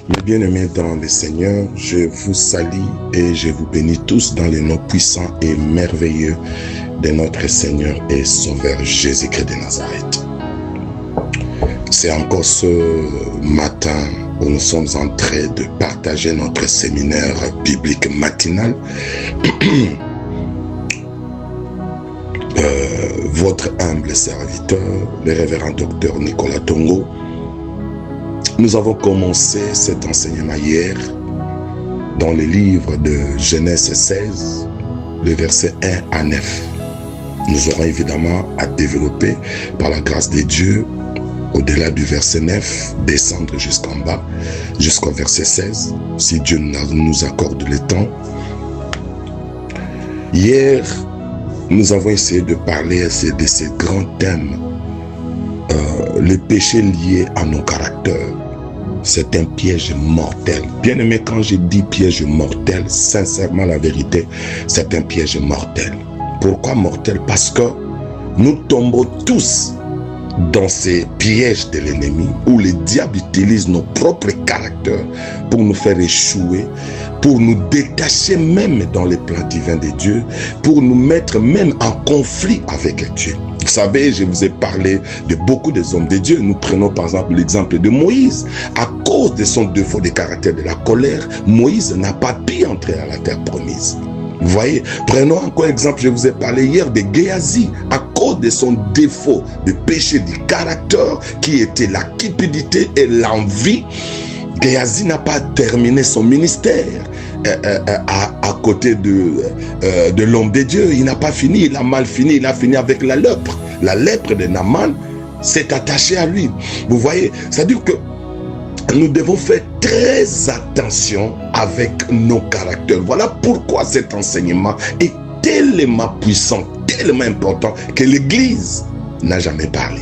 Mes bien-aimés dans le Seigneur, je vous salue et je vous bénis tous dans les noms puissants et merveilleux de notre Seigneur et Sauveur Jésus-Christ de Nazareth. C'est encore ce matin où nous sommes en train de partager notre séminaire biblique matinal. Votre humble serviteur, le révérend docteur Nicolas Tongo. Nous avons commencé cet enseignement hier dans le livre de Genèse 16, le verset 1 à 9. Nous aurons évidemment à développer par la grâce de Dieu au-delà du verset 9, descendre jusqu'en bas, jusqu'au verset 16, si Dieu nous accorde le temps. Hier, nous avons essayé de parler de ces grands thèmes, les péchés liés à nos caractères. C'est un piège mortel. Bien aimé, quand je dis piège mortel, sincèrement la vérité, c'est un piège mortel. Pourquoi mortel? Parce que nous tombons tous dans ces pièges de l'ennemi où le diable utilise nos propres caractères pour nous faire échouer, pour nous détacher même dans les plans divins de Dieu, pour nous mettre même en conflit avec Dieu. Vous savez, je vous ai parlé de beaucoup des hommes de Dieu. Nous prenons par exemple l'exemple de Moïse. À cause de son défaut de caractère de la colère, Moïse n'a pas pu entrer à la terre promise. Vous voyez, prenons encore exemple, je vous ai parlé hier de Géasi. À cause de son défaut de péché du caractère qui était la cupidité et l'envie, Géasi n'a pas terminé son ministère à côté de l'homme de Dieu. Il n'a pas fini, il a mal fini, il a fini avec la lèpre. La lèpre de Naaman s'est attachée à lui. Vous voyez, c'est-à-dire que nous devons faire très attention avec nos caractères. Voilà pourquoi cet enseignement est tellement puissant, tellement important que l'Église n'a jamais parlé.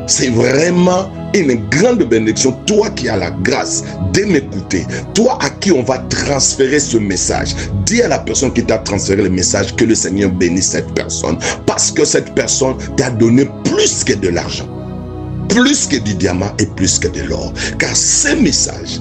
C'est vraiment une grande bénédiction, toi qui as la grâce de m'écouter, toi à qui on va transférer ce message. Dis à la personne qui t'a transféré le message que le Seigneur bénisse cette personne, parce que cette personne t'a donné plus que de l'argent, plus que du diamant et plus que de l'or. Car ce message,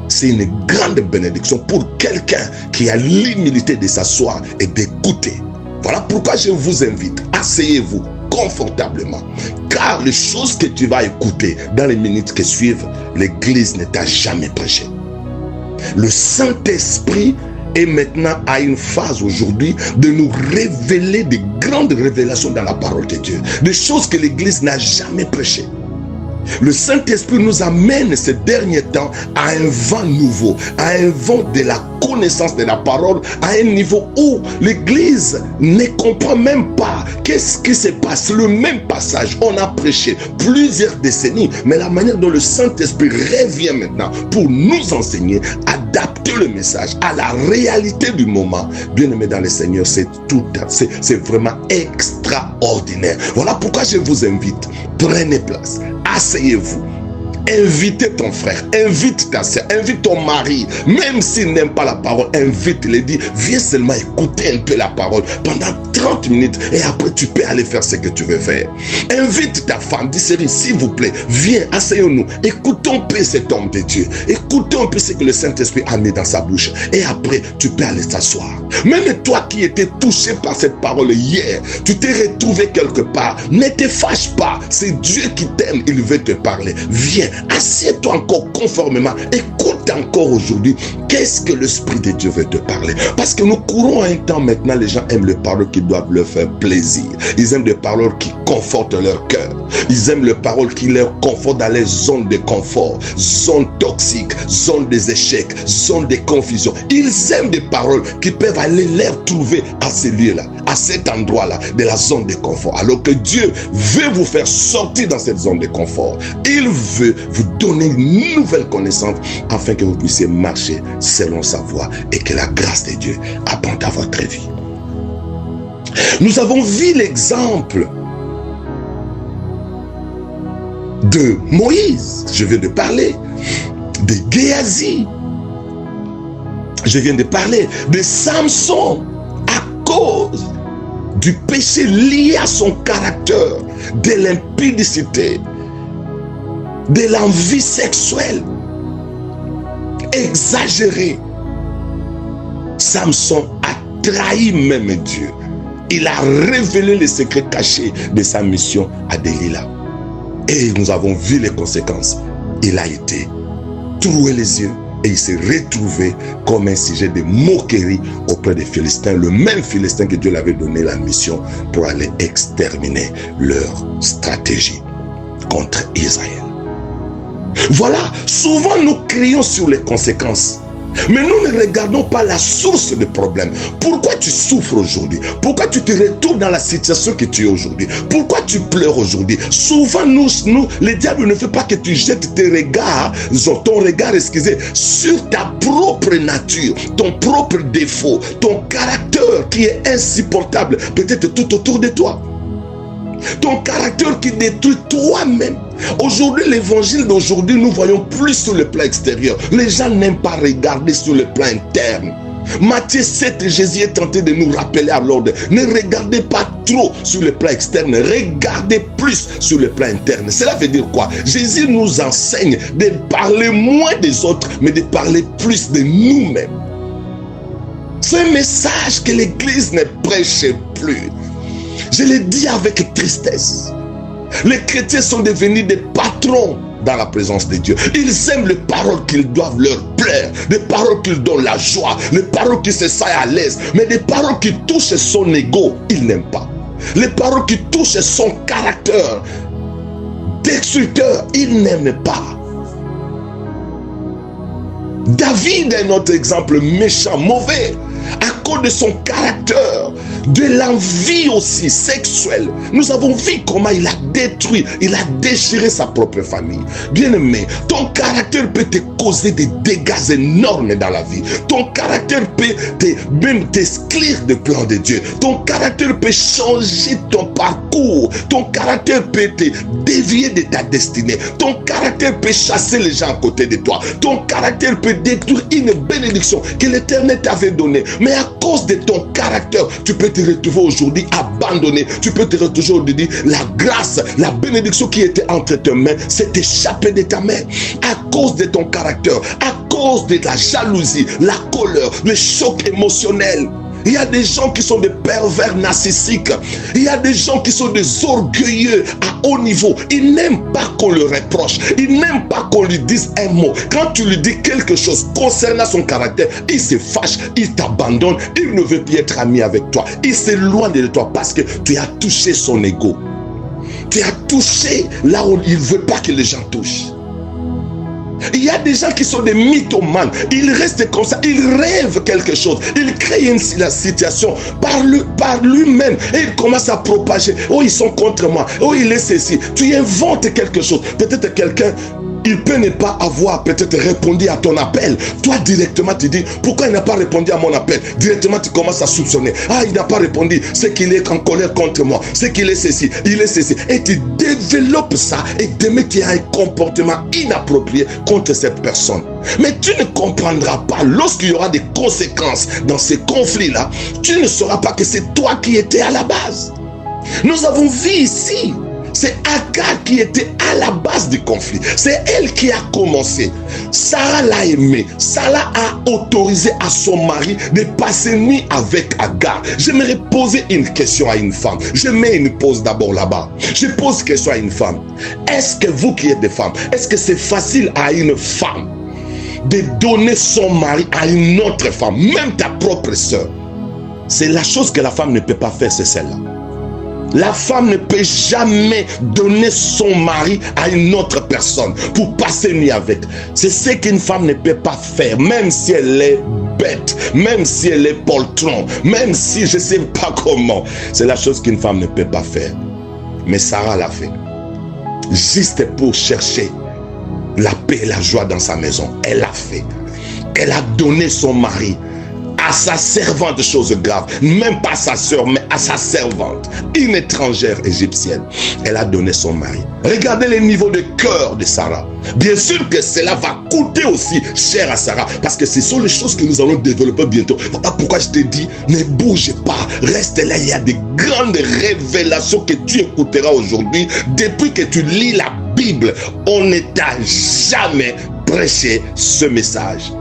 c'est une grande bénédiction pour quelqu'un qui a l'humilité de s'asseoir et d'écouter. Voilà pourquoi je vous invite, asseyez-vous confortablement, car les choses que tu vas écouter dans les minutes qui suivent, l'Église ne t'a jamais prêché. Le Saint-Esprit est maintenant à une phase aujourd'hui de nous révéler des grandes révélations dans la parole de Dieu, des choses que l'Église n'a jamais prêchées. Le Saint-Esprit nous amène ces derniers temps à un vent nouveau, à un vent de la connaissance de la parole, à un niveau où l'Église ne comprend même pas qu'est-ce qui se passe. Le même passage, on a prêché plusieurs décennies, mais la manière dont le Saint-Esprit revient maintenant pour nous enseigner, adapter le message à la réalité du moment. Bien-aimés dans le Seigneur, c'est vraiment extraordinaire. Voilà pourquoi je vous invite, prenez place, asseyez-vous, invitez ton frère, invite ta soeur, invite ton mari, même s'il n'aime pas la parole, invite-le, dis, viens seulement écouter un peu la parole pendant 30 minutes et après tu peux aller faire ce que tu veux faire. Invite ta femme, dis, chérie, s'il vous plaît, viens, asseyons-nous, écoutons un peu cet homme de Dieu, écoutons un peu ce que le Saint-Esprit a mis dans sa bouche et après tu peux aller t'asseoir. Même toi qui étais touché par cette parole hier, tu t'es retrouvé quelque part, ne te fâche pas, c'est Dieu qui t'aime, il veut te parler. Viens, assieds-toi encore conformément, écoute encore aujourd'hui qu'est-ce que l'Esprit de Dieu veut te parler. Parce que nous courons à un temps maintenant, les gens aiment les paroles qui doivent leur faire plaisir. Ils aiment des paroles qui confortent leur cœur. Ils aiment les paroles qui leur confortent dans les zones de confort, zones toxiques, zones des échecs, zones de confusion. Ils aiment des paroles qui peuvent aller leur trouver à ce lieu-là, à cet endroit-là, de la zone de confort. Alors que Dieu veut vous faire sortir dans cette zone de confort. Il veut vous donner une nouvelle connaissance afin que vous puissiez marcher selon sa voie et que la grâce de Dieu abonde à votre vie. Nous avons vu l'exemple de Moïse, je viens de parler, de Géasi, je viens de parler de Samson, à cause du péché lié à son caractère, de l'impudicité, de l'envie sexuelle. exagéré. Samson a trahi même Dieu. Il a révélé les secrets cachés de sa mission à Delilah. Et nous avons vu les conséquences. Il a été troué les yeux et il s'est retrouvé comme un sujet de moquerie auprès des Philistins. Le même Philistin que Dieu l'avait donné la mission pour aller exterminer leur stratégie contre Israël. Voilà, souvent nous crions sur les conséquences. Mais nous ne regardons pas la source du problème. Pourquoi tu souffres aujourd'hui? Pourquoi tu te retrouves dans la situation que tu es aujourd'hui? Pourquoi tu pleures aujourd'hui? Souvent, le diable ne fait pas que tu jettes tes regards, ton regard, excusez, sur ta propre nature, ton propre défaut, ton caractère qui est insupportable, peut-être tout autour de toi. Ton caractère qui détruit toi-même. Aujourd'hui, l'évangile d'aujourd'hui, nous voyons plus sur le plan extérieur. Les gens n'aiment pas regarder sur le plan interne. Matthieu 7, Jésus est tenté de nous rappeler à l'ordre. Ne regardez pas trop sur le plan externe, regardez plus sur le plan interne. Cela veut dire quoi? Jésus nous enseigne de parler moins des autres, mais de parler plus de nous-mêmes. C'est un message que l'Église ne prêche plus. Je le dis avec tristesse. Les chrétiens sont devenus des patrons dans la présence de Dieu. Ils aiment les paroles qu'ils doivent leur plaire, des paroles qu'ils donnent la joie, les paroles qui se sentent à l'aise, mais des paroles qui touchent son ego, ils n'aiment pas. Les paroles qui touchent son caractère destructeur, ils n'aiment pas. David est notre exemple méchant, mauvais, à cause de son caractère, de l'envie aussi sexuelle. Nous avons vu comment il a détruit, il a déchiré sa propre famille. Bien-aimé, ton caractère peut te causer des dégâts énormes dans la vie. Ton caractère peut même t'exclure du plan de Dieu. Ton caractère peut changer ton parcours. Ton caractère peut te dévier de ta destinée. Ton caractère peut chasser les gens à côté de toi. Ton caractère peut détruire une bénédiction que l'Éternel t'avait donnée. Mais à cause de ton caractère, tu peux te retrouver aujourd'hui abandonné. Tu peux te retrouver aujourd'hui, la grâce, la bénédiction qui était entre tes mains s'est échappée de ta main. À cause de ton caractère, à cause de la jalousie, la colère, le choc émotionnel. Il y a des gens qui sont des pervers narcissiques. Il y a des gens qui sont des orgueilleux à haut niveau. Ils n'aiment pas qu'on le reproche. Ils n'aiment pas qu'on lui dise un mot. Quand tu lui dis quelque chose concernant son caractère, il se fâche, il t'abandonne, il ne veut plus être ami avec toi. Il s'éloigne de toi parce que tu as touché son ego. Tu as touché là où il ne veut pas que les gens touchent. Il y a des gens qui sont des mythomanes. Ils restent comme ça. Ils rêvent quelque chose. Ils créent la situation par lui-même. Et ils commencent à propager. Oh, ils sont contre moi. Oh, il est ceci. Tu inventes quelque chose. Peut-être quelqu'un, il peut ne pas avoir peut-être répondu à ton appel. Toi, directement, tu dis, pourquoi il n'a pas répondu à mon appel? Directement, tu commences à soupçonner. Ah, il n'a pas répondu. C'est qu'il est en colère contre moi. C'est qu'il est ceci. Il est ceci. Et tu développes ça. Et demain, tu as un comportement inapproprié contre cette personne. Mais tu ne comprendras pas lorsqu'il y aura des conséquences dans ces conflits-là. Tu ne sauras pas que c'est toi qui étais à la base. Nous avons vu ici. C'est Agar qui était à la base du conflit. C'est elle qui a commencé. Sarah l'a aimé. Sarah a autorisé à son mari de passer nuit avec Agar. J'aimerais poser une question à une femme. Je mets une pause d'abord là-bas. Je pose une question à une femme. Est-ce que vous qui êtes des femmes, est-ce que c'est facile à une femme de donner son mari à une autre femme, même ta propre soeur? C'est la chose que la femme ne peut pas faire, c'est celle-là. La femme ne peut jamais donner son mari à une autre personne pour passer nuit avec. C'est ce qu'une femme ne peut pas faire, même si elle est bête, même si elle est poltron, même si je ne sais pas comment. C'est la chose qu'une femme ne peut pas faire. Mais Sarah l'a fait. Juste pour chercher la paix et la joie dans sa maison. Elle l'a fait. Elle a donné son mari à sa servante, chose grave, même pas à sa soeur, mais à sa servante, une étrangère égyptienne. Elle a donné son mari. Regardez le niveau de cœur de Sarah. Bien sûr que cela va coûter aussi cher à Sarah, parce que ce sont les choses que nous allons développer bientôt. Voilà pourquoi je te dis, ne bouge pas, reste là. Il y a des grandes révélations que tu écouteras aujourd'hui. Depuis que tu lis la Bible, on ne t'a jamais prêché ce message.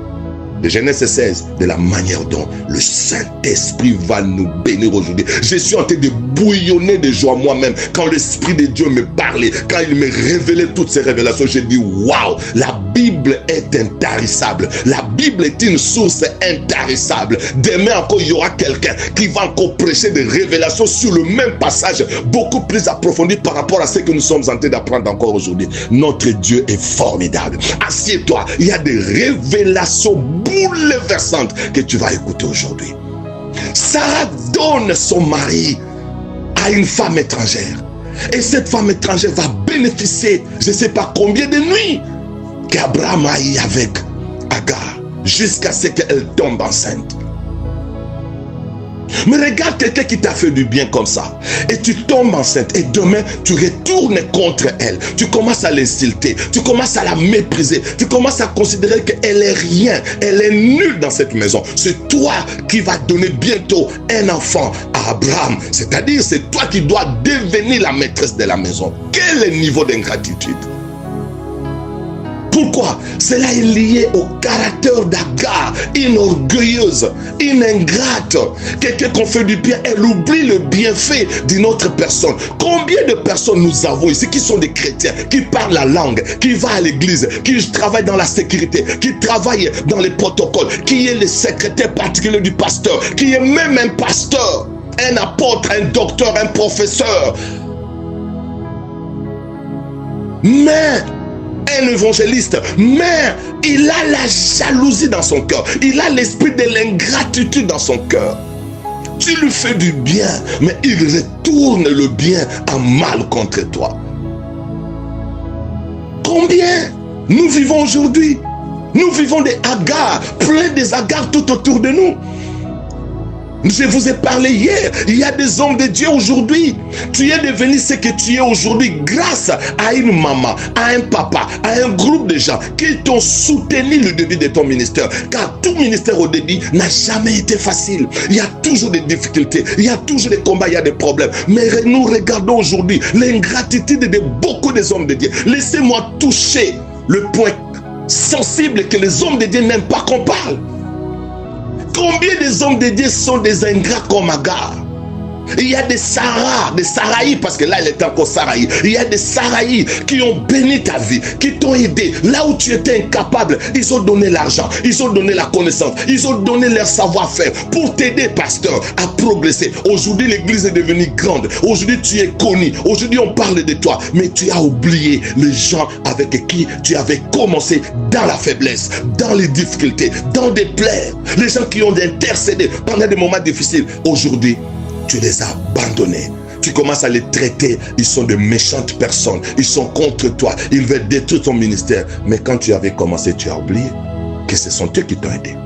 de Genèse 16, de la manière dont le Saint-Esprit va nous bénir aujourd'hui. Je suis en train de bouillonner de joie moi-même quand l'Esprit de Dieu me parlait, quand il me révélait toutes ces révélations. J'ai dit waouh, la Bible est intarissable. La Bible est une source intarissable. Demain encore, il y aura quelqu'un qui va encore prêcher des révélations sur le même passage, beaucoup plus approfondi par rapport à ce que nous sommes en train d'apprendre encore aujourd'hui. Notre Dieu est formidable. Assieds-toi, il y a des révélations bouleversantes que tu vas écouter aujourd'hui. Sarah donne son mari à une femme étrangère. Et cette femme étrangère va bénéficier, je ne sais pas combien de nuits qu'Abraham a eu avec Agar, jusqu'à ce qu'elle tombe enceinte. Mais regarde quelqu'un qui t'a fait du bien comme ça, et tu tombes enceinte, et demain tu retournes contre elle, tu commences à l'insulter, tu commences à la mépriser, tu commences à considérer qu'elle est rien, elle est nulle dans cette maison. C'est toi qui vas donner bientôt un enfant à Abraham, c'est-à-dire c'est toi qui dois devenir la maîtresse de la maison. Quel est le niveau d'ingratitude? Pourquoi? Cela est lié au caractère d'Agar, une orgueilleuse, une ingrate, quelqu'un qu'on fait du bien, elle oublie le bienfait d'une autre personne. Combien de personnes nous avons ici qui sont des chrétiens, qui parlent la langue, qui vont à l'église, qui travaillent dans la sécurité, qui travaillent dans les protocoles, qui est le secrétaire particulier du pasteur, qui est même un pasteur, un apôtre, un docteur, un professeur. Mais un évangéliste, mais il a la jalousie dans son cœur, il a l'esprit de l'ingratitude dans son cœur. Tu lui fais du bien, mais il retourne le bien en mal contre toi. Combien nous vivons aujourd'hui? Nous vivons des Agars, plein des Agars tout autour de nous. Je vous ai parlé hier, il y a des hommes de Dieu aujourd'hui. Tu es devenu ce que tu es aujourd'hui grâce à une maman, à un papa, à un groupe de gens qui t'ont soutenu le début de ton ministère. Car tout ministère au début n'a jamais été facile. Il y a toujours des difficultés, il y a toujours des combats, il y a des problèmes. Mais nous regardons aujourd'hui l'ingratitude de beaucoup des hommes de Dieu. Laissez-moi toucher le point sensible que les hommes de Dieu n'aiment pas qu'on parle. Combien des hommes de Dieu sont des ingrats comme Agar? Il y a des Sarah, des Saraï, parce que là elle est encore Saraï. Il y a des Saraï qui ont béni ta vie, qui t'ont aidé. Là où tu étais incapable, ils ont donné l'argent, ils ont donné la connaissance, ils ont donné leur savoir-faire pour t'aider, pasteur, à progresser. Aujourd'hui, l'église est devenue grande. Aujourd'hui, tu es connu. Aujourd'hui, on parle de toi. Mais tu as oublié les gens avec qui tu avais commencé dans la faiblesse, dans les difficultés, dans des plaies. Les gens qui ont intercédé pendant des moments difficiles. Aujourd'hui, tu les as abandonnés. Tu commences à les traiter, ils sont de méchantes personnes, ils sont contre toi, ils veulent détruire ton ministère. Mais quand tu avais commencé, tu as oublié que ce sont eux qui t'ont aidé.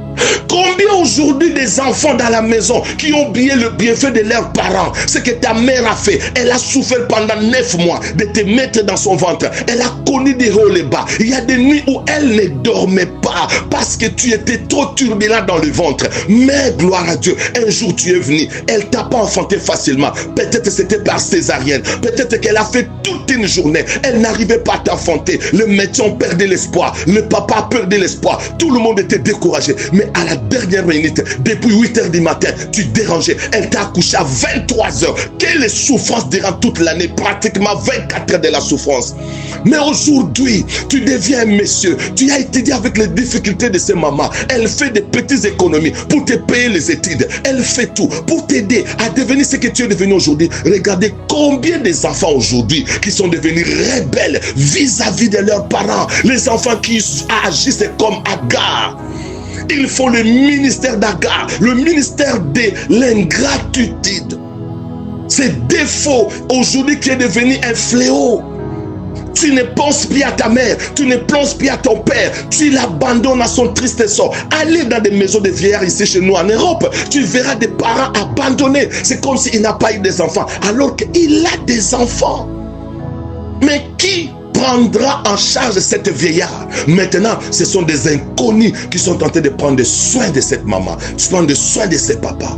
Combien aujourd'hui des enfants dans la maison qui ont oublié le bienfait de leurs parents, ce que ta mère a fait, elle a souffert pendant 9 mois de te mettre dans son ventre, elle a connu des hauts et bas, il y a des nuits où elle ne dormait pas parce que tu étais trop turbulent dans le ventre, mais gloire à Dieu, un jour tu es venu, elle t'a pas enfanté facilement, peut-être c'était par césarienne, peut-être qu'elle a fait toute une journée, elle n'arrivait pas à t'enfanter, le médecin perdait l'espoir, le papa perdait l'espoir, tout le monde était découragé, mais à la dernière minute, depuis 8h du matin, tu dérangeais. Elle t'a accouché à 23h. Quelle souffrance durant toute l'année, pratiquement 24 heures de la souffrance. Mais aujourd'hui, tu deviens un monsieur. Tu as étudié avec les difficultés de ces mamans. Elle fait des petites économies pour te payer les études. Elle fait tout pour t'aider à devenir ce que tu es devenu aujourd'hui. Regardez combien des enfants aujourd'hui qui sont devenus rebelles vis-à-vis de leurs parents. Les enfants qui agissent comme Agar. Ils font le ministère d'Agar, le ministère de l'ingratitude. C'est défaut aujourd'hui qui est devenu un fléau. Tu ne penses plus à ta mère, tu ne penses plus à ton père, tu l'abandonnes à son triste sort. Allez dans des maisons de vieillards ici chez nous en Europe, tu verras des parents abandonnés. C'est comme s'il n'a pas eu des enfants, alors qu'il a des enfants. Mais qui prendra en charge cette vieillard? Maintenant, ce sont des inconnus qui sont en train de prendre soin de cette maman, de prendre soin de ses papas.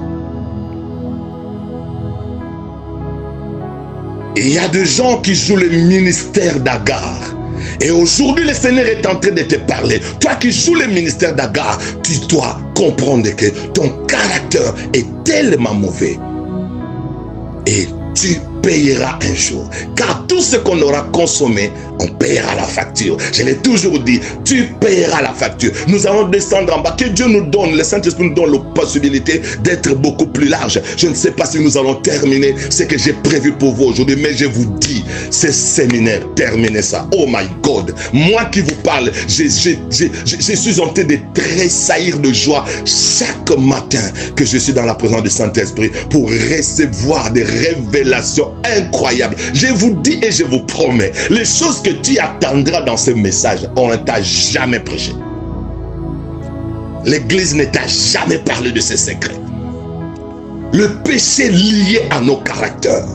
Et il y a des gens qui jouent le ministère d'Agar. Et aujourd'hui, le Seigneur est en train de te parler. Toi qui joues le ministère d'Agar, tu dois comprendre que ton caractère est tellement mauvais. Et tu payeras un jour. Car tout ce qu'on aura consommé, on payera la facture. Je l'ai toujours dit, tu payeras la facture. Nous allons descendre en bas. Que Dieu nous donne, le Saint-Esprit nous donne la possibilité d'être beaucoup plus large. Je ne sais pas si nous allons terminer ce que j'ai prévu pour vous aujourd'hui, mais je vous dis, ce séminaire, terminez ça. Oh my God, moi qui vous parle, je suis en train de tressaillir de joie chaque matin que je suis dans la présence du Saint-Esprit pour recevoir des révélations incroyables. Je vous dis et je vous promets, les choses que tu attendras dans ce message, on ne t'a jamais prêché. L'église ne t'a jamais parlé de ces secrets. Le péché lié à nos caractères.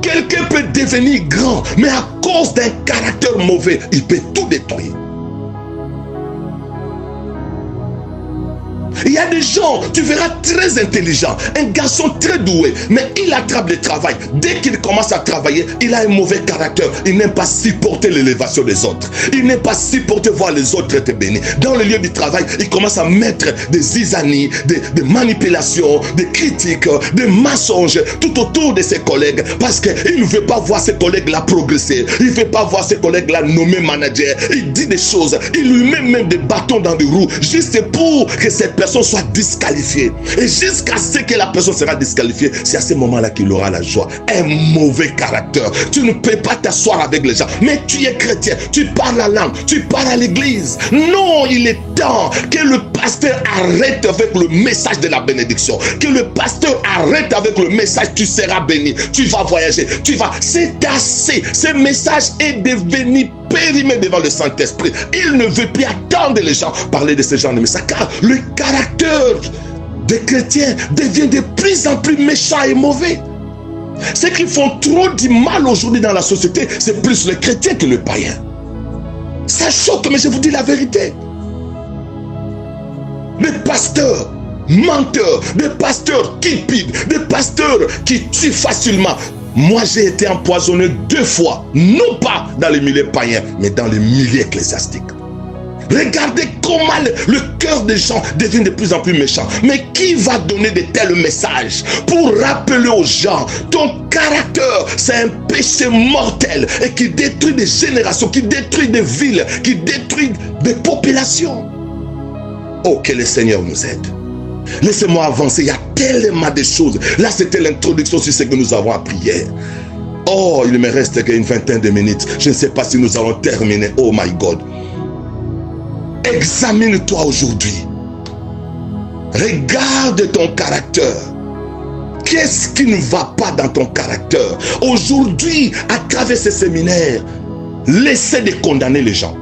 Quelqu'un peut devenir grand, mais à cause d'un caractère mauvais, il peut tout détruire. Il y a des gens, tu verras, très intelligents, un garçon très doué, mais il attrape le travail. Dès qu'il commence à travailler, il a un mauvais caractère. Il n'aime pas supporter l'élévation des autres. Il n'aime pas supporter voir les autres être bénis. Dans le lieu du travail, il commence à mettre des zizanies, des manipulations, des critiques, des mensonges tout autour de ses collègues parce qu'il ne veut pas voir ses collègues-là progresser. Il ne veut pas voir ses collègues-là nommés manager. Il dit des choses, il lui met même des bâtons dans des roues juste pour que cette personne soit disqualifiée. Et jusqu'à ce que la personne sera disqualifiée, c'est à ce moment-là qu'il aura la joie. Un mauvais caractère. Tu ne peux pas t'asseoir avec les gens. Mais tu es chrétien, tu parles la langue, tu parles à l'église. Non, il est temps que le pasteur arrête avec le message de la bénédiction. Que le pasteur arrête avec le message, tu seras béni, tu vas voyager, tu vas. C'est assez. Ce message est devenu périmé devant le Saint-Esprit. Il ne veut plus attendre les gens parler de ce genre de message, car le caractère des chrétiens devient de plus en plus méchant et mauvais. Ceux qui font trop du mal aujourd'hui dans la société, c'est plus les chrétiens que les païens. Ça choque, mais je vous dis la vérité. Des pasteurs menteurs, des pasteurs cupides, des pasteurs qui tuent facilement. Moi, j'ai été empoisonné 2 fois, non pas dans les milieux païens, mais dans les milieux ecclésiastiques. Regardez comment le cœur des gens devient de plus en plus méchant. Mais qui va donner de tels messages pour rappeler aux gens, ton caractère, c'est un péché mortel et qui détruit des générations, qui détruit des villes, qui détruit des populations. Oh, que le Seigneur nous aide. Laissez-moi avancer, il y a tellement de choses. Là, c'était l'introduction sur ce que nous avons appris hier. Oh, il me reste qu'une vingtaine de minutes. Je ne sais pas si nous allons terminer. Oh my God. Examine-toi aujourd'hui. Regarde ton caractère. Qu'est-ce qui ne va pas dans ton caractère? Aujourd'hui, à travers ce séminaire, laissez de condamner les gens.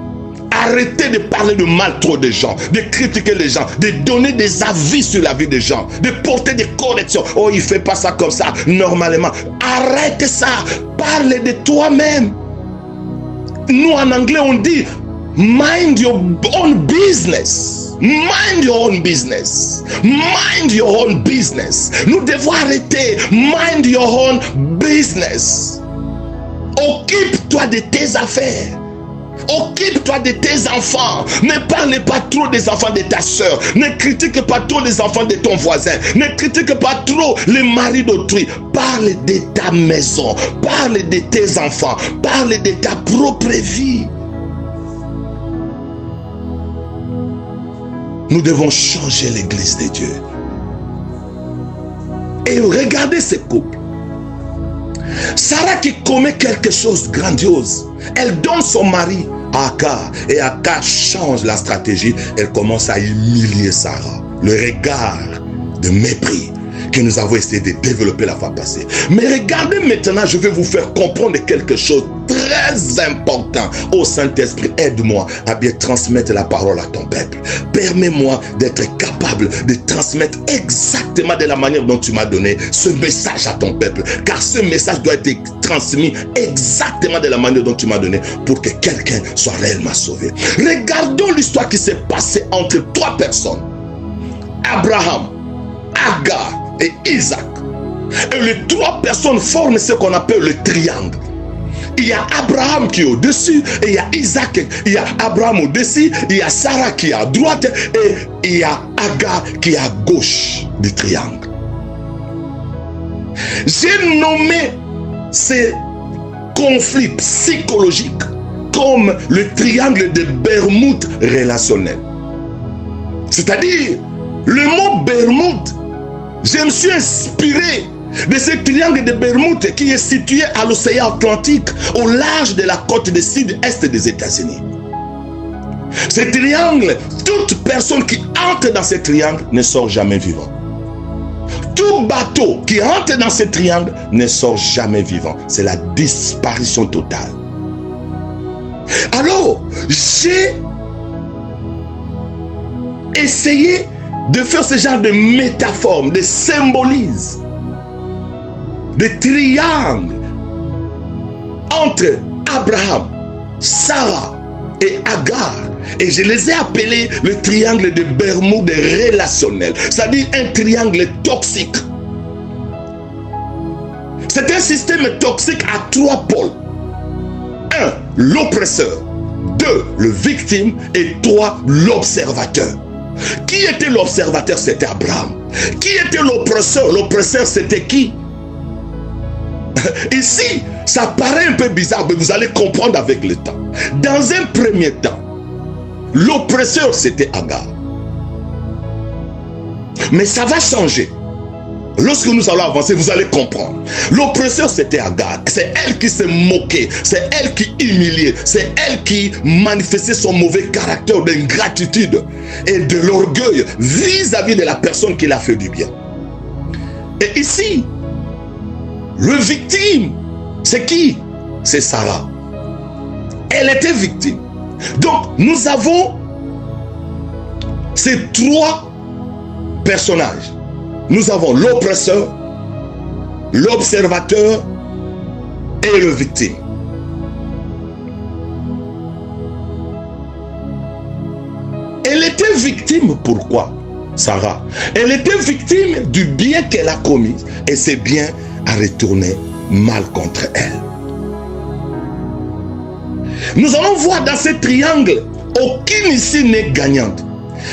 Arrêtez de parler de mal trop des gens, de critiquer les gens, de donner des avis sur la vie des gens, de porter des corrections. Oh, il ne fait pas ça comme ça, normalement. Arrête ça. Parle de toi-même. Nous, en anglais, on dit mind your own business. Mind your own business. Mind your own business. Nous devons arrêter. Mind your own business. Occupe-toi de tes affaires. Occupe-toi de tes enfants. Ne parle pas trop des enfants de ta soeur. Ne critique pas trop les enfants de ton voisin. Ne critique pas trop les maris d'autrui. Parle de ta maison. Parle de tes enfants. Parle de ta propre vie. Nous devons changer l'église de Dieu. Et regardez ce couple. Sarah qui commet quelque chose de grandiose. Elle donne son mari à Agar. Et Agar change la stratégie. Elle commence à humilier Sarah. Le regard de mépris que nous avons essayé de développer la fois passée. Mais regardez maintenant, je vais vous faire comprendre quelque chose très important. Ô Saint-Esprit, aide-moi à bien transmettre la parole à ton peuple. Permets-moi d'être capable de transmettre exactement de la manière dont tu m'as donné ce message à ton peuple. Car ce message doit être transmis exactement de la manière dont tu m'as donné pour que quelqu'un soit réellement sauvé. Regardons l'histoire qui s'est passée entre 3 personnes. Abraham, Agar et Isaac. Et les 3 personnes forment ce qu'on appelle le triangle. il y a Abraham qui est au-dessus, et il y a Isaac, il y a Abraham au-dessus, il y a Sarah qui est à droite, et il y a Agar qui est à gauche du triangle. J'ai nommé ces conflits psychologiques comme le triangle de Bermude relationnel. C'est-à-dire, le mot Bermude, je me suis inspiré de ce triangle de Bermude qui est situé à l'océan Atlantique, au large de la côte du sud-est des États-Unis. Ce triangle, toute personne qui entre dans ce triangle ne sort jamais vivant. Tout bateau qui entre dans ce triangle ne sort jamais vivant. C'est la disparition totale. Alors, j'ai essayé de faire ce genre de métaphore, de symbolisme, de triangle entre Abraham, Sarah et Agar. Et je les ai appelés le triangle de Bermude relationnel, c'est-à-dire un triangle toxique. C'est un système toxique à 3 pôles. 1, l'oppresseur. 2, le victime. Et 3, l'observateur. Qui était l'observateur? C'était Abraham. Qui était l'oppresseur? L'oppresseur, c'était qui? Ici, ça paraît un peu bizarre, mais vous allez comprendre avec le temps. Dans un premier temps, l'oppresseur, c'était Agar. Mais ça va changer. Lorsque nous allons avancer, vous allez comprendre. L'oppresseur, c'était Agar. C'est elle qui se moquait. C'est elle qui humiliait. C'est elle qui manifestait son mauvais caractère d'ingratitude et de l'orgueil vis-à-vis de la personne qui l'a fait du bien. Et ici, le victime, c'est qui? C'est Sarah. Elle était victime. Donc, nous avons ces 3 personnages. Nous avons l'oppresseur, l'observateur et le victime. Elle était victime, pourquoi? Sarah. Elle était victime du bien qu'elle a commis et ce bien a retourné mal contre elle. Nous allons voir dans ce triangle, aucune ici n'est gagnante.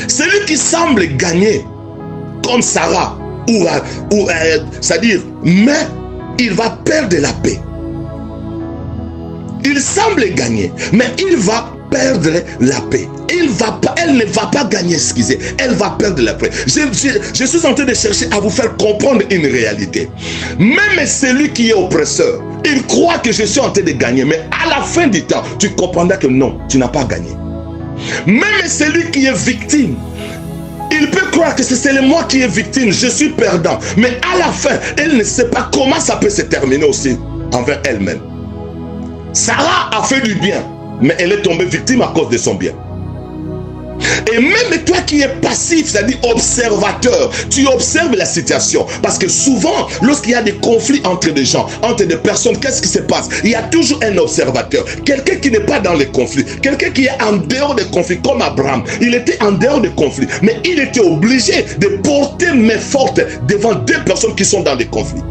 Celui qui semble gagner, comme Sarah, c'est-à-dire, mais il va perdre la paix. Il semble gagner, mais il va perdre la paix. Elle ne va pas gagner, excusez, elle va perdre la paix. Je suis en train de chercher à vous faire comprendre une réalité. Même celui qui est oppresseur, il croit que je suis en train de gagner, mais à la fin du temps, tu comprendras que non, tu n'as pas gagné. Même celui qui est victime, il peut croire que c'est seulement moi qui est victime, je suis perdant. Mais à la fin, elle ne sait pas comment ça peut se terminer aussi envers elle-même. Sarah a fait du bien, mais elle est tombée victime à cause de son bien. Et même toi qui es passif, c'est-à-dire observateur, tu observes la situation. Parce que souvent, lorsqu'il y a des conflits entre des gens, entre des personnes, qu'est-ce qui se passe? Il y a toujours un observateur. Quelqu'un qui n'est pas dans les conflits. Quelqu'un qui est en dehors des conflits, comme Abraham. Il était en dehors des conflits. Mais il était obligé de porter main forte devant 2 personnes qui sont dans des conflits.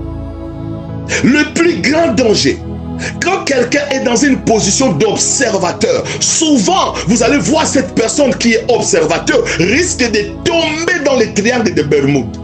Le plus grand danger, quand quelqu'un est dans une position d'observateur, souvent vous allez voir cette personne qui est observateur risque de tomber dans les triangles de Bermude.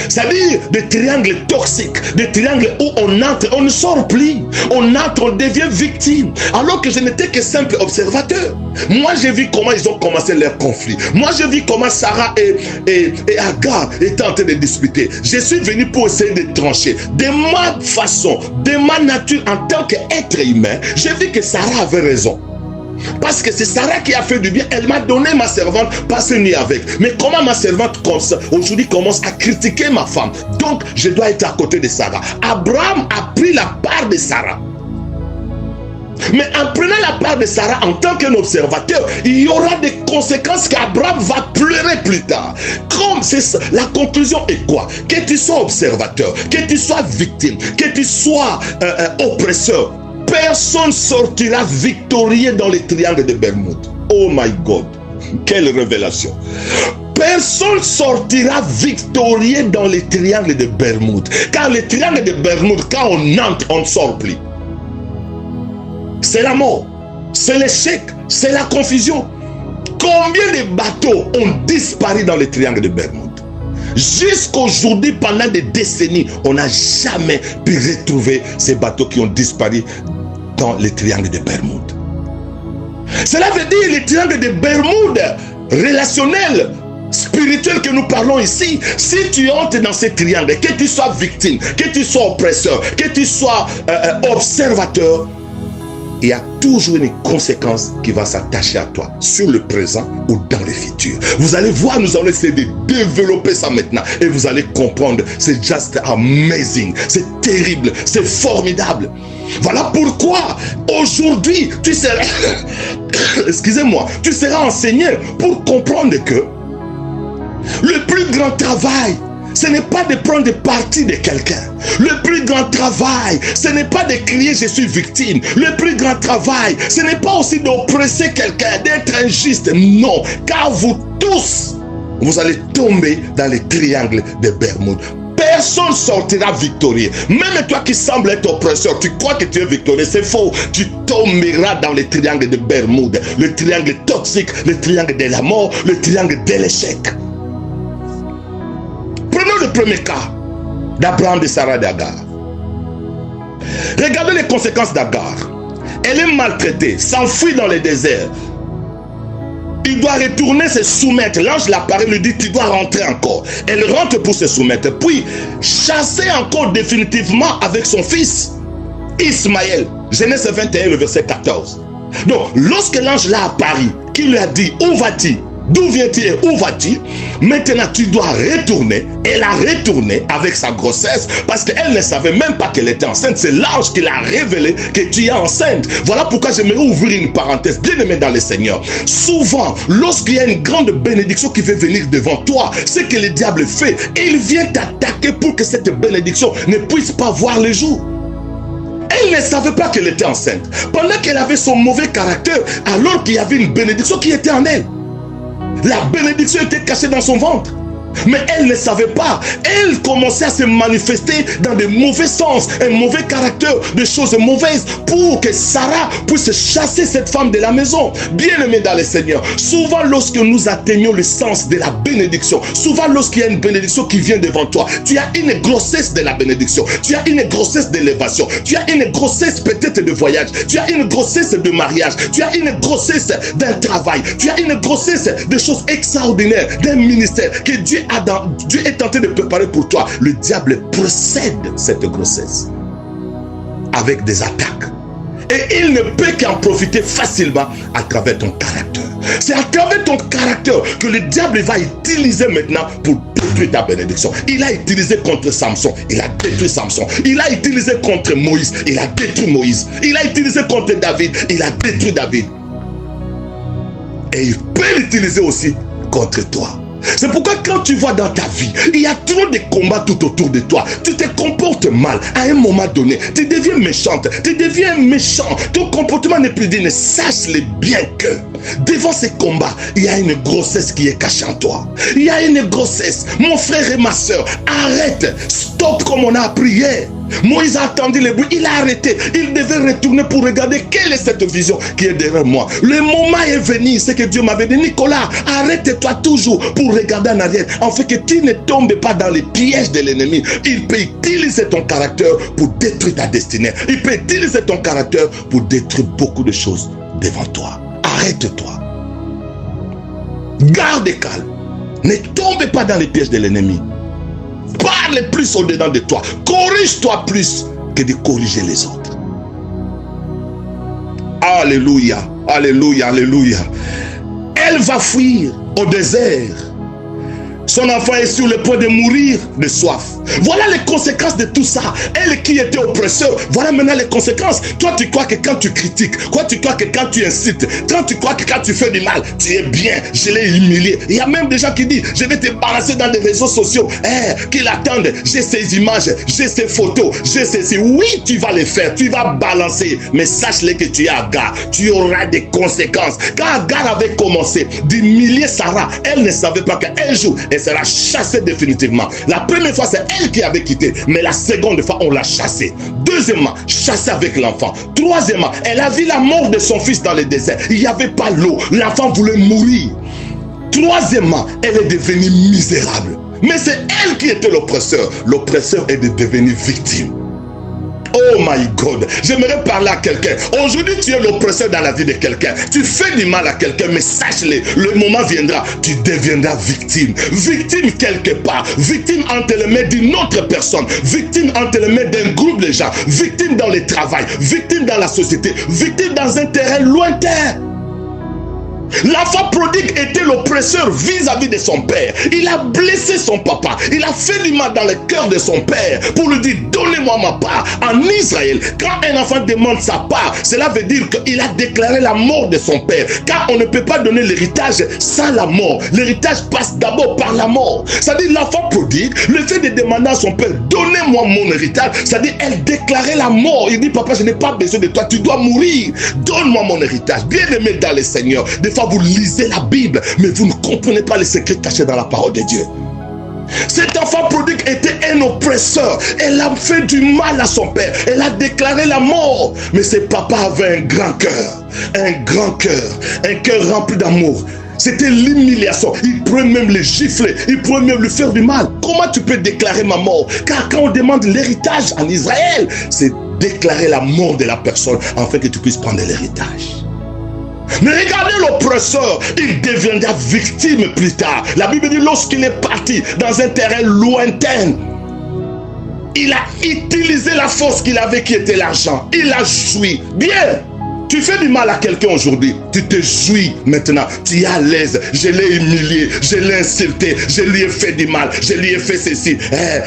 C'est-à-dire des triangles toxiques, des triangles où on entre, on ne sort plus, on entre, on devient victime. Alors que je n'étais que simple observateur. Moi j'ai vu comment ils ont commencé leur conflit. Moi j'ai vu comment Sarah et Agar étaient en train de discuter. Je suis venu pour essayer de trancher. De ma façon, de ma nature en tant qu'être humain, j'ai vu que Sarah avait raison. Parce que c'est Sarah qui a fait du bien. Elle m'a donné ma servante, passer une nuit avec. Mais comment ma servante aujourd'hui commence à critiquer ma femme? Donc je dois être à côté de Sarah. Abraham a pris la part de Sarah. Mais en prenant la part de Sarah en tant qu'un observateur, il y aura des conséquences qu'Abraham va pleurer plus tard. Comme c'est ça, la conclusion est quoi? Que tu sois observateur, que tu sois victime, que tu sois oppresseur, personne sortira victorieux dans les triangles de Bermude. Oh my God, quelle révélation! Personne sortira victorieux dans les triangles de Bermude. Car les triangles de Bermude, quand on entre, on ne sort plus. c'est la mort, c'est l'échec, c'est la confusion. Combien de bateaux ont disparu dans le triangle de Bermude? Jusqu'aujourd'hui, pendant des décennies, on n'a jamais pu retrouver ces bateaux qui ont disparu dans le triangle de Bermude. Cela veut dire le triangle de Bermude relationnel, spirituel que nous parlons ici. Si tu entres dans ce triangle, que tu sois victime, que tu sois oppresseur, que tu sois observateur, il y a toujours une conséquence qui va s'attacher à toi, sur le présent ou dans le futur. Vous allez voir, nous allons essayer de développer ça maintenant et vous allez comprendre, c'est just amazing, c'est terrible, c'est formidable. Voilà pourquoi aujourd'hui, tu seras, excusez-moi, tu seras enseigné pour comprendre que le plus grand travail, ce n'est pas de prendre parti de quelqu'un. Le plus grand travail, ce n'est pas de crier je suis victime. Le plus grand travail, ce n'est pas aussi d'oppresser quelqu'un, d'être injuste. Non, car vous tous, vous allez tomber dans le triangle de Bermude. Personne sortira victorieux. Même toi qui sembles être oppresseur, tu crois que tu es victorieux, c'est faux. Tu tomberas dans le triangle de Bermude. Le triangle toxique, le triangle de la mort, le triangle de l'échec. Prenons le premier cas d'Abraham, de Sarah, d'Agar. Regardez les conséquences d'Agar. Elle est maltraitée, s'enfuit dans le désert. Il doit retourner se soumettre. L'ange l'apparaît, lui dit tu dois rentrer encore. Elle rentre pour se soumettre. Puis chasser encore définitivement avec son fils Ismaël. Genèse 21, le verset 14. Donc lorsque l'ange l'a apparu, qui lui a dit où vas-tu? D'où viens-tu et où vas-tu? Maintenant, tu dois retourner. Elle a retourné avec sa grossesse parce qu'elle ne savait même pas qu'elle était enceinte. C'est l'ange qui l'a révélé que tu es enceinte. Voilà pourquoi j'aimerais ouvrir une parenthèse. Bien aimé dans le Seigneur. Souvent, lorsqu'il y a une grande bénédiction qui veut venir devant toi, ce que le diable fait, il vient t'attaquer pour que cette bénédiction ne puisse pas voir le jour. Elle ne savait pas qu'elle était enceinte. Pendant qu'elle avait son mauvais caractère, alors qu'il y avait une bénédiction qui était en elle. La bénédiction était cachée dans son ventre. Mais elle ne savait pas. Elle commençait à se manifester dans de mauvais sens, un mauvais caractère, des choses mauvaises pour que Sarah puisse chasser cette femme de la maison. Bien aimé dans le Seigneur, souvent lorsque nous atteignons le sens de la bénédiction, souvent lorsqu'il y a une bénédiction qui vient devant toi, tu as une grossesse de la bénédiction, tu as une grossesse d'élévation, tu as une grossesse peut-être de voyage, tu as une grossesse de mariage, tu as une grossesse d'un travail, tu as une grossesse de choses extraordinaires, d'un ministère que Dieu est en train de préparer pour toi. Le diable précède cette grossesse avec des attaques. Et il ne peut qu'en profiter facilement à travers ton caractère. C'est à travers ton caractère que le diable va utiliser maintenant pour détruire ta bénédiction. Il a utilisé contre Samson, il a détruit Samson. Il a utilisé contre Moïse, il a détruit Moïse. Il a utilisé contre David, il a détruit David. Et il peut l'utiliser aussi contre toi. C'est pourquoi quand tu vois dans ta vie, il y a trop de combats tout autour de toi. Tu te comportes mal. À un moment donné, tu deviens méchante. Tu deviens méchant. Ton comportement n'est plus digne. Sache-le bien que devant ces combats, il y a une grossesse qui est cachée en toi. Il y a une grossesse. Mon frère et ma soeur, arrête. Stop comme on a appris hier. Moïse a attendu le bruit, il a arrêté. Il devait retourner pour regarder quelle est cette vision qui est derrière moi. Le moment est venu, c'est que Dieu m'avait dit, Nicolas, arrête-toi toujours pour regarder en arrière, en fait que tu ne tombes pas dans les pièges de l'ennemi. Il peut utiliser ton caractère pour détruire ta destinée. Il peut utiliser ton caractère pour détruire beaucoup de choses devant toi. Arrête-toi. Garde calme. Ne tombe pas dans les pièges de l'ennemi. Parle plus au-dedans de toi. Corrige-toi plus que de corriger les autres. Alléluia, alléluia, alléluia. Elle va fuir au désert. Son enfant est sur le point de mourir de soif. Voilà les conséquences de tout ça. Elle qui était oppresseur, voilà maintenant les conséquences. Toi, tu crois que quand tu critiques, toi, tu crois que quand tu incites, toi, tu crois que quand tu fais du mal, tu es bien. Je l'ai humilié. Il y a même des gens qui disent, je vais te balancer dans des réseaux sociaux. Qu'ils attendent, j'ai ces images, j'ai ces photos, j'ai ces... Oui, tu vas les faire, tu vas balancer. Mais sache-le que tu es Agar. Tu auras des conséquences. Quand Agar avait commencé d'humilier Sarah, elle ne savait pas qu'un jour, elle sera chassée définitivement. La première fois, c'est elle qui avait quitté. Mais la seconde fois, on l'a chassée. Deuxièmement, chassée avec l'enfant. Troisièmement, elle a vu la mort de son fils dans le désert. Il n'y avait pas l'eau. L'enfant voulait mourir. Troisièmement, elle est devenue misérable. Mais c'est elle qui était l'oppresseur. L'oppresseur est de devenir victime. Oh my God, j'aimerais parler à quelqu'un. Aujourd'hui, tu es l'oppresseur dans la vie de quelqu'un. Tu fais du mal à quelqu'un, mais sache-le, le moment viendra, tu deviendras victime. Victime quelque part, victime entre les mains d'une autre personne, victime entre les mains d'un groupe de gens, victime dans le travail, victime dans la société, victime dans un terrain lointain. L'enfant prodigue était l'oppresseur vis-à-vis de son père. Il a blessé son papa. Il a fait du mal dans le cœur de son père pour lui dire, donnez-moi ma part. En Israël, quand un enfant demande sa part, cela veut dire qu'il a déclaré la mort de son père. Car on ne peut pas donner l'héritage sans la mort. L'héritage passe d'abord par la mort. C'est-à-dire l'enfant prodigue, le fait de demander à son père, donnez-moi mon héritage, c'est-à-dire elle déclarait la mort. Il dit, papa, je n'ai pas besoin de toi, tu dois mourir. Donne-moi mon héritage. Bien aimé dans le Seigneur. Vous lisez la Bible, mais vous ne comprenez pas les secrets cachés dans la parole de Dieu. Cet enfant prodigue était un oppresseur. Elle a fait du mal à son père. Elle a déclaré la mort. Mais ce papa avait un grand cœur. Un grand cœur. Un cœur rempli d'amour. C'était l'humiliation. Il pouvait même le gifler. Il pouvait même lui faire du mal. Comment tu peux déclarer ma mort? Car quand on demande l'héritage en Israël, c'est déclarer la mort de la personne afin que tu puisses prendre l'héritage. Mais regardez l'oppresseur, il deviendra victime plus tard. La Bible dit lorsqu'il est parti dans un terrain lointain, il a utilisé la force qu'il avait qui était l'argent. Il a joui. Bien. Tu fais du mal à quelqu'un aujourd'hui, tu te jouis maintenant, tu es à l'aise. Je l'ai humilié, je l'ai insulté, je lui ai fait du mal, je lui ai fait ceci.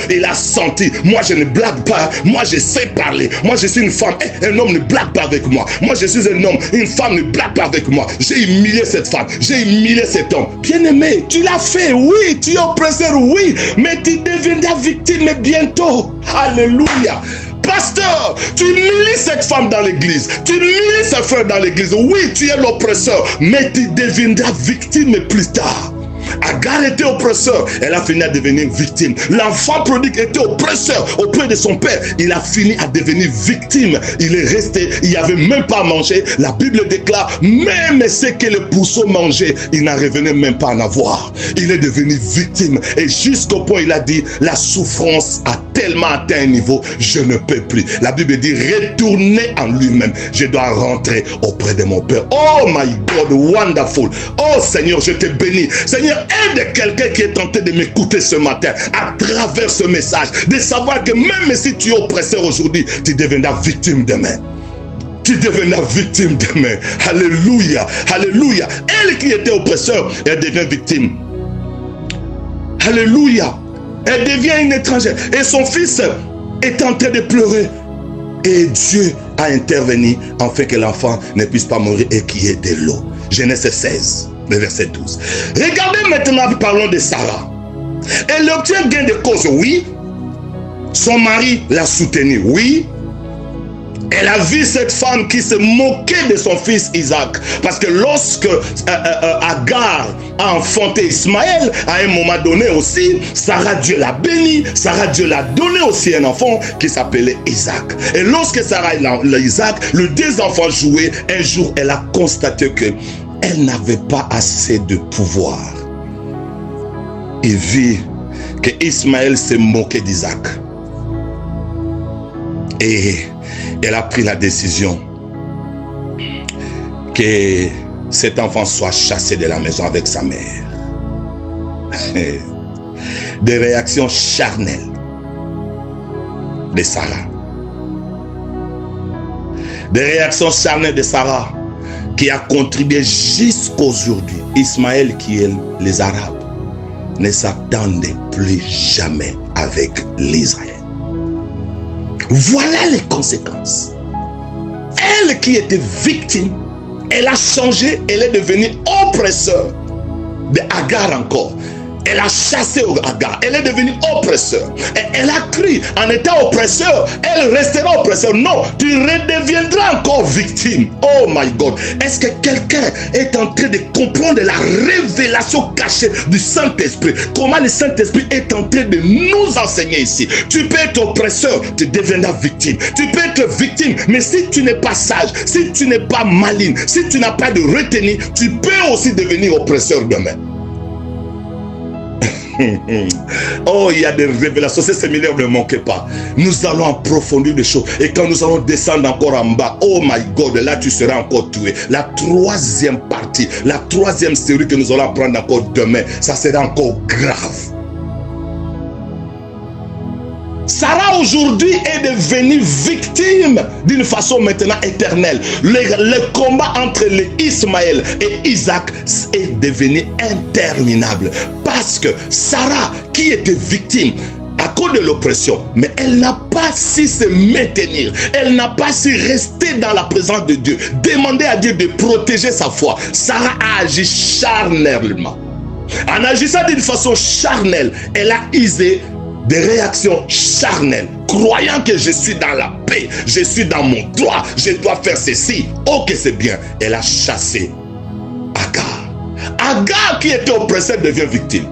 Il a senti, moi je ne blague pas, moi je sais parler, moi je suis une femme, un homme ne blague pas avec moi. Moi je suis un homme, une femme ne blague pas avec moi. J'ai humilié cette femme, j'ai humilié cet homme. Bien aimé, tu l'as fait, oui, tu es oppresseur, oui, mais tu deviendras victime bientôt. Alléluia. Pasteur, tu humilies cette femme dans l'église, tu humilies ses frères dans l'église. Oui, tu es l'oppresseur, mais tu deviendras victime plus tard. Agar était oppresseur, elle a fini à devenir victime. L'enfant prodigue était oppresseur auprès de son père, il a fini à devenir victime. Il est resté, il n'y avait même pas à manger. La Bible déclare, même ce que le pourceau mangeait, il n'en revenait même pas à en avoir. Il est devenu victime et jusqu'au point il a dit, la souffrance a tellement atteint un niveau, je ne peux plus. La Bible dit, retourner en lui-même, je dois rentrer auprès de mon père. Oh my God, wonderful. Oh Seigneur, je te bénis. Seigneur, aide quelqu'un qui est tenté de m'écouter ce matin à travers ce message, de savoir que même si tu es oppresseur aujourd'hui, tu deviendras victime demain. Tu deviendras victime demain. Alléluia, alléluia. Elle qui était oppresseur, elle devient victime. Alléluia. Elle devient une étrangère. Et son fils est en train de pleurer. Et Dieu a intervenu afin que l'enfant ne puisse pas mourir et qu'il y ait de l'eau. Genèse 16. Le verset 12. Regardez maintenant, parlons de Sarah. Elle obtient gain de cause, oui. Son mari l'a soutenue, oui. Elle a vu cette femme qui se moquait de son fils Isaac. Parce que lorsque Agar a enfanté Ismaël, à un moment donné aussi, Sarah, Dieu l'a béni. Sarah, Dieu l'a donné aussi un enfant qui s'appelait Isaac. Et lorsque Sarah a Isaac, les deux enfants jouaient, un jour, elle a constaté que elle n'avait pas assez de pouvoir. Et vit que Ismaël se moquait d'Isaac. Et elle a pris la décision que cet enfant soit chassé de la maison avec sa mère. Des réactions charnelles de Sarah. Des réactions charnelles de Sarah qui a contribué jusqu'aujourd'hui. Ismaël qui est les Arabes ne s'attendait plus jamais avec l'Israël. Voilà les conséquences. Elle qui était victime, elle a changé, elle est devenue oppresseur de Agar encore. Elle a chassé Agar. Elle est devenue oppresseur. Et elle a cru, en étant oppresseur, elle restera oppresseur. Non, tu redeviendras encore victime. Oh my God. Est-ce que quelqu'un est en train de comprendre la révélation cachée du Saint-Esprit? Comment le Saint-Esprit est en train de nous enseigner ici? Tu peux être oppresseur, tu deviendras victime. Tu peux être victime, mais si tu n'es pas sage, si tu n'es pas maligne, si tu n'as pas de retenue, tu peux aussi devenir oppresseur demain. Oh, il y a des révélations. Ce séminaire, ne manquez pas. Nous allons approfondir des choses. Et quand nous allons descendre encore en bas, oh my God, là tu seras encore tué. La troisième partie, la troisième série que nous allons apprendre encore demain, ça sera encore grave. Sarah aujourd'hui est devenue victime d'une façon maintenant éternelle. Le combat entre Ismaël et Isaac est devenu interminable. Parce que Sarah, qui était victime à cause de l'oppression, mais elle n'a pas su se maintenir. Elle n'a pas su rester dans la présence de Dieu. Demander à Dieu de protéger sa foi. Sarah a agi charnellement. En agissant d'une façon charnelle, elle a usé des réactions charnelles, croyant que je suis dans la paix, je suis dans mon droit, je dois faire ceci. Ok, c'est bien. Elle a chassé Agar. Agar qui était oppresseur devient victime.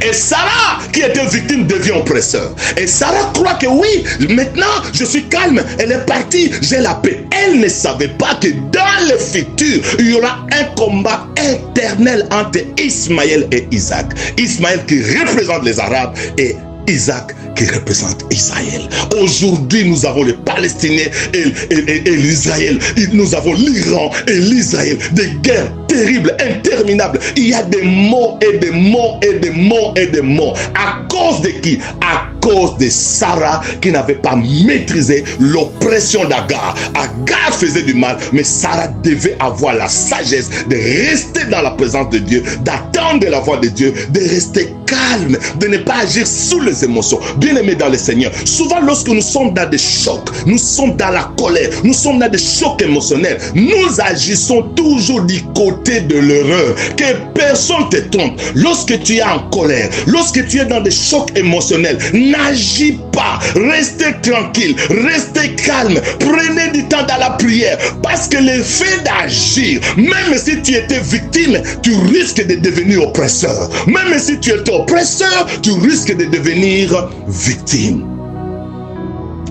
Et Sarah qui était victime devient oppresseur. Et Sarah croit que oui, maintenant je suis calme, elle est partie, j'ai la paix. Elle ne savait pas que dans le futur, il y aura un combat éternel entre Ismaël et Isaac. Ismaël qui représente les Arabes et Isaac qui représente Israël. Aujourd'hui, nous avons les Palestiniens et l'Israël. Nous avons l'Iran et l'Israël. Des guerres terribles, interminables. Il y a des morts et des morts et des morts et des morts. À cause de qui? À cause de Sarah qui n'avait pas maîtrisé l'oppression d'Agar. Agar faisait du mal, mais Sarah devait avoir la sagesse de rester dans la présence de Dieu, d'attendre la voix de Dieu, de rester calme, de ne pas agir sous les émotions. Bien-aimés dans le Seigneur, souvent lorsque nous sommes dans des chocs, nous sommes dans la colère, nous sommes dans des chocs émotionnels, nous agissons toujours du côté de l'erreur. Que personne te trompe. Lorsque tu es en colère, lorsque tu es dans des chocs émotionnels, n'agis pas. Restez tranquille, restez calme, prenez du temps dans la prière, parce que le fait d'agir, même si tu étais victime, tu risques de devenir oppresseur. Même si tu étais oppresseur, tu risques de devenir victime.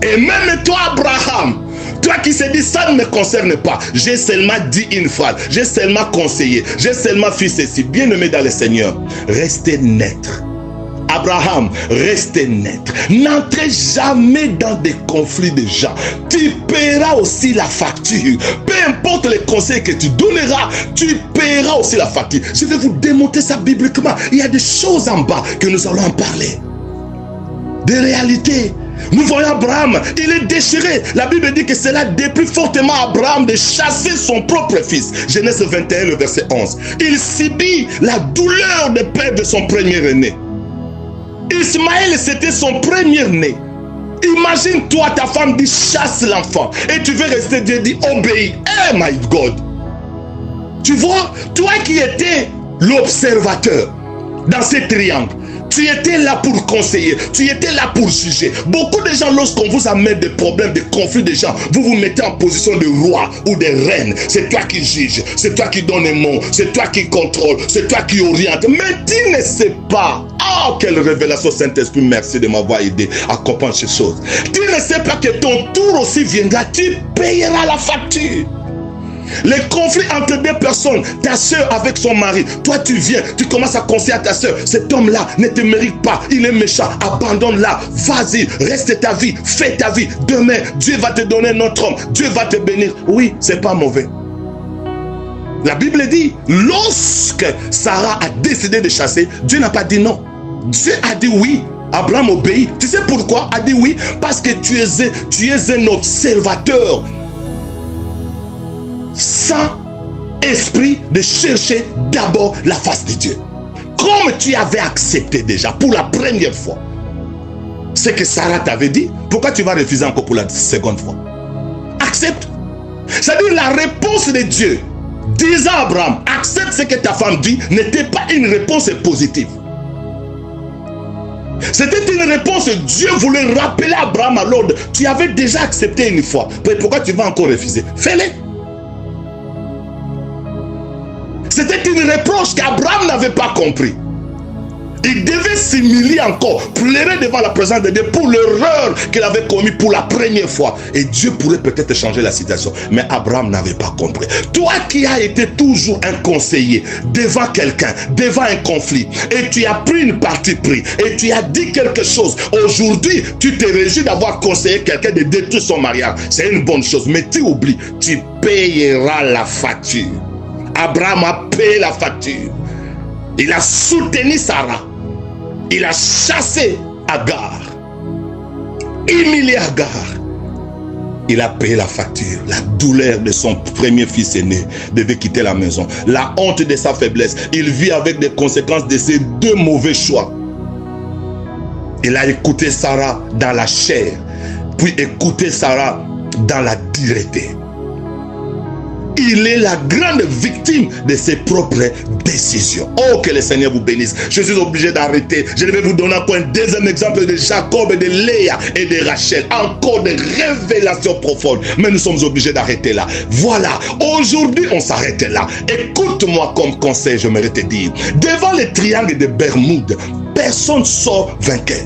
Et même toi, Abraham, toi qui se dis ça ne me concerne pas, j'ai seulement dit une phrase, j'ai seulement conseillé, j'ai seulement fait ceci. Bien-aimé dans le Seigneur, restez neutre. Abraham, restez neutre. N'entrez jamais dans des conflits de gens. Tu paieras aussi la facture. Peu importe les conseils que tu donneras, tu paieras aussi la facture. Je vais vous démontrer ça bibliquement. Il y a des choses en bas que nous allons en parler. Des réalités. Nous voyons Abraham, il est déchiré. La Bible dit que cela déplut fortement Abraham de chasser son propre fils. Genèse 21, le verset 11. Il subit la douleur de perdre de son premier-né. Ismaël, c'était son premier-né. Imagine toi, ta femme dit chasse l'enfant et tu veux rester, Dieu dit obéis. Oh my God. Tu vois, toi qui étais l'observateur dans ce triangle, tu étais là pour conseiller, tu étais là pour juger. Beaucoup de gens, lorsqu'on vous amène des problèmes, des conflits de gens, vous vous mettez en position de roi ou de reine. C'est toi qui juges, c'est toi qui donnes un mot, c'est toi qui contrôle, c'est toi qui oriente. Mais tu ne sais pas. Oh, quelle révélation, Saint-Esprit, merci de m'avoir aidé à comprendre ces choses. Tu ne sais pas que ton tour aussi viendra, tu payeras la facture. Les conflits entre deux personnes, ta soeur avec son mari, toi tu viens, tu commences à conseiller à ta soeur, cet homme-là ne te mérite pas, il est méchant, abandonne-la, vas-y, reste ta vie, fais ta vie, demain Dieu va te donner un autre homme, Dieu va te bénir. Oui, c'est pas mauvais. La Bible dit, lorsque Sarah a décidé de chasser, Dieu n'a pas dit non. Dieu a dit oui. Abraham obéit. Tu sais pourquoi? A dit oui, parce que tu es un observateur sans esprit de chercher d'abord la face de Dieu. Comme tu avais accepté déjà pour la première fois ce que Sarah t'avait dit, pourquoi tu vas refuser encore pour la seconde fois? Accepte. C'est-à-dire la réponse de Dieu disant à Abraham, accepte ce que ta femme dit, n'était pas une réponse positive. C'était une réponse. Dieu voulait rappeler à Abraham à l'ordre. Tu avais déjà accepté une fois. Pourquoi tu vas encore refuser? Fais-le. C'était une reproche qu'Abraham n'avait pas compris. Il devait s'humilier encore, pleurer devant la présence de Dieu pour l'erreur qu'il avait commise pour la première fois. Et Dieu pourrait peut-être changer la situation. Mais Abraham n'avait pas compris. Toi qui as été toujours un conseiller devant quelqu'un, devant un conflit, et tu as pris une partie pris, et tu as dit quelque chose. Aujourd'hui, tu te réjouis d'avoir conseillé quelqu'un de détruire son mariage. C'est une bonne chose. Mais tu oublies, tu payeras la facture. Abraham a payé la facture. Il a soutenu Sarah. Il a chassé Agar, humilié Agar. Il a payé la facture. La douleur de son premier fils aîné devait quitter la maison. La honte de sa faiblesse. Il vit avec des conséquences de ses deux mauvais choix. Il a écouté Sarah dans la chair, puis écouté Sarah dans la dureté. Il est la grande victime de ses propres décisions. Oh, que le Seigneur vous bénisse. Je suis obligé d'arrêter. Je vais vous donner encore un deuxième exemple de Jacob, de Léa et de Rachel. Encore des révélations profondes. Mais nous sommes obligés d'arrêter là. Voilà. Aujourd'hui, on s'arrête là. Écoute-moi comme conseil, je m'aimerais te dire. Devant le triangle de Bermude, personne sort vainqueur.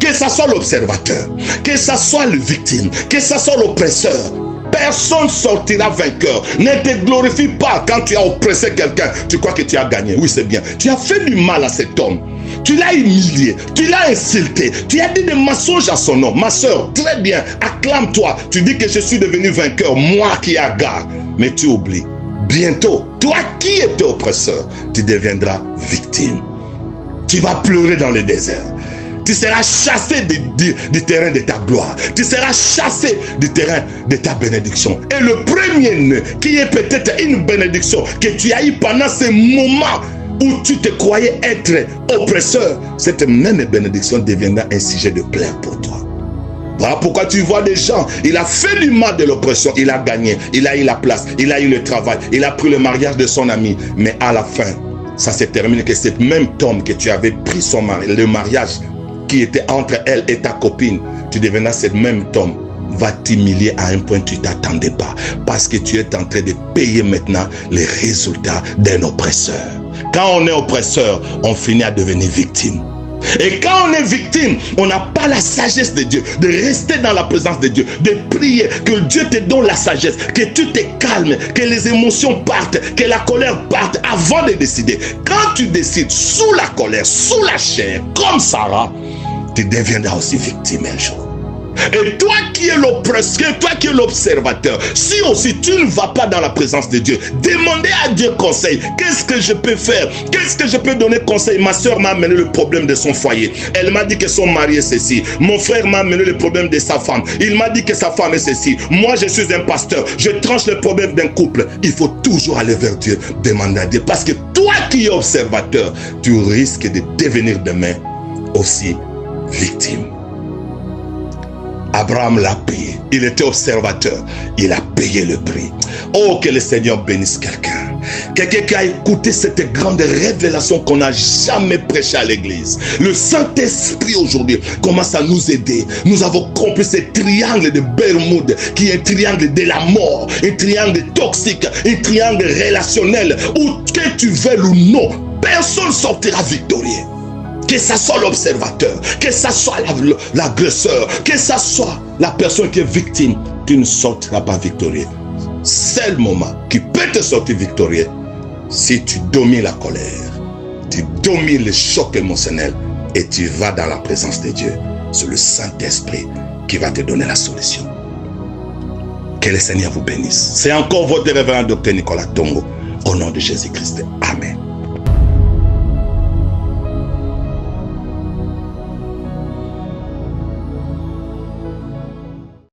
Que ce soit l'observateur, que ce soit le victime, que ce soit l'oppresseur. Personne sortira vainqueur. Ne te glorifie pas quand tu as oppressé quelqu'un. Tu crois que tu as gagné. Oui, c'est bien. Tu as fait du mal à cet homme. Tu l'as humilié. Tu l'as insulté. Tu as dit des mensonges à son nom. Ma soeur, très bien. Acclame-toi. Tu dis que je suis devenu vainqueur. Moi qui Agar. Mais tu oublies. Bientôt, toi qui étais oppresseur, tu deviendras victime. Tu vas pleurer dans le désert. Tu seras chassé du terrain de ta gloire. Tu seras chassé du terrain de ta bénédiction. Et le premier-né, qui est peut-être une bénédiction que tu as eu pendant ce moment où tu te croyais être oppresseur, cette même bénédiction deviendra un sujet de plainte pour toi. Voilà pourquoi tu vois des gens, il a fait du mal de l'oppression, il a gagné, il a eu la place, il a eu le travail, il a pris le mariage de son ami. Mais à la fin, ça se termine que cet même homme que tu avais pris le mariage qui était entre elle et ta copine, tu deviendras cette même homme, va t'humilier à un point que tu ne t'attendais pas. Parce que tu es en train de payer maintenant les résultats d'un oppresseur. Quand on est oppresseur, on finit à devenir victime. Et quand on est victime, on n'a pas la sagesse de Dieu, de rester dans la présence de Dieu, de prier, que Dieu te donne la sagesse, que tu te calmes, que les émotions partent, que la colère parte avant de décider. Quand tu décides sous la colère, sous la chair, comme Sarah, tu deviendras aussi victime un jour. Et toi qui es l'oppresseur, toi qui es l'observateur, si aussi tu ne vas pas dans la présence de Dieu, demandez à Dieu conseil. Qu'est-ce que je peux faire? Qu'est-ce que je peux donner conseil? Ma soeur m'a amené le problème de son foyer. Elle m'a dit que son mari est ceci. Mon frère m'a amené le problème de sa femme. Il m'a dit que sa femme est ceci. Moi, je suis un pasteur. Je tranche le problème d'un couple. Il faut toujours aller vers Dieu, demander à Dieu. Parce que toi qui es observateur, tu risques de devenir demain aussi victime. Abraham l'a payé. Il était observateur. Il a payé le prix. Oh, que le Seigneur bénisse quelqu'un. Quelqu'un qui a écouté cette grande révélation qu'on n'a jamais prêchée à l'église. Le Saint-Esprit aujourd'hui commence à nous aider. Nous avons compris ce triangle de Bermude qui est un triangle de la mort, un triangle toxique, un triangle relationnel où que tu veuilles ou non, personne ne sortira victorieux. Que ça soit l'observateur, que ça soit l'agresseur, que ça soit la personne qui est victime, tu ne sortiras pas victorieux. Seul moment qui peut te sortir victorieux, si tu domines la colère, tu domines le choc émotionnel et tu vas dans la présence de Dieu. C'est le Saint-Esprit qui va te donner la solution. Que le Seigneur vous bénisse. C'est encore votre révérend docteur Nicolas Tongo. Au nom de Jésus-Christ. Amen.